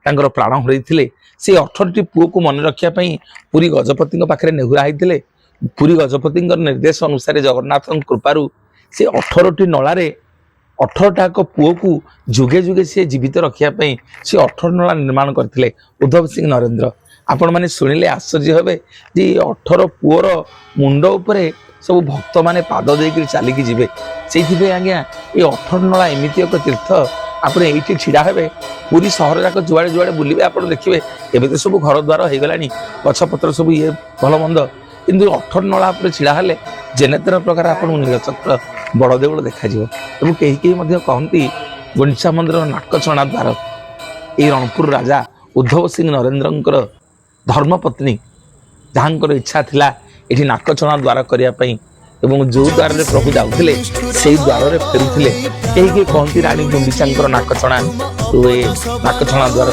ତାଙ୍କର ପ୍ରାଣ ହରାଇଥିଲେ। ସେ 18ଟି ପୁଅକୁ ମନେ ରଖିବା ପାଇଁ ପୁରୀ ଗଜପତିଙ୍କ ପାଖରେ ନେହୁରା ହେଇଥିଲେ। ପୁରୀ ଗଜପତିଙ୍କ ନିର୍ଦ୍ଦେଶ ଅନୁସାରେ ଜଗନ୍ନାଥଙ୍କ କୃପାରୁ ସେ 18ଟି ନଳାରେ 18ଟାକ ପୁଅକୁ ଯୁଗେ ଯୁଗେ ସେ ଜୀବିତ ରଖିବା ପାଇଁ ସେ 18 ନଳା ନିର୍ମାଣ କରିଥିଲେ ଉଦ୍ଧବ ସିଂ ନରେନ୍ଦ୍ର। ଆପଣମାନେ ଶୁଣିଲେ ଆଶ୍ଚର୍ଯ୍ୟ ହେବେ ଯେ 18 ପୁଅର ମୁଣ୍ଡ ଉପରେ ସବୁ ଭକ୍ତମାନେ ପାଦ ଦେଇକି ଚାଲିକି ଯିବେ। ସେଇଥିପାଇଁ ଆଜ୍ଞା ଏ 18 ନଳା ଏମିତି ଏକ ତୀର୍ଥ। ଆପଣ ଏଇଠି ଛିଡ଼ା ହେବେ, ପୁରୀ ସହର ଯାକ ଯୁଆଡ଼େ ଯୁଆଡ଼େ ବୁଲିବେ ଆପଣ ଦେଖିବେ ଏବେ ତ ସବୁ ଘର ଦ୍ୱାର ହେଇଗଲାଣି, ଗଛପତ୍ର ସବୁ ଇଏ ଭଲ ମନ୍ଦ, କିନ୍ତୁ 18 ନଳା ଉପରେ ଛିଡ଼ା ହେଲେ ଯେନେତେନ ପ୍ରକାର ଆପଣଙ୍କୁ ନୀଳଚକ୍ର ବଡ଼ ଦେଉଳ ଦେଖାଯିବ। ଏବଂ କେହି କେହି ମଧ୍ୟ କହନ୍ତି ଗୁଣ୍ଡିଚା ମନ୍ଦିରର ନାକଚଣା ଦ୍ୱାର ଏଇ ରଣପୁର ରାଜା ଉଦ୍ଧବ ସିଂ ନରେନ୍ଦ୍ରଙ୍କର ଧର୍ମପତ୍ନୀ ଯାହାଙ୍କର ଇଚ୍ଛା ଥିଲା ଏଠି ନାକଚଣା ଦ୍ୱାର କରିବା ପାଇଁ ଏବଂ ଯେଉଁ ଦ୍ୱାରରେ ପ୍ରଭୁ ଯାଉଥିଲେ ସେଇ ଦ୍ୱାରରେ ଫେରୁଥିଲେ। କେହି କେହି କହନ୍ତି ରାଣୀ ଗୁଣ୍ଡିଚାଙ୍କର ନାକଚଣା, ନାକଚଣା ଦ୍ୱାର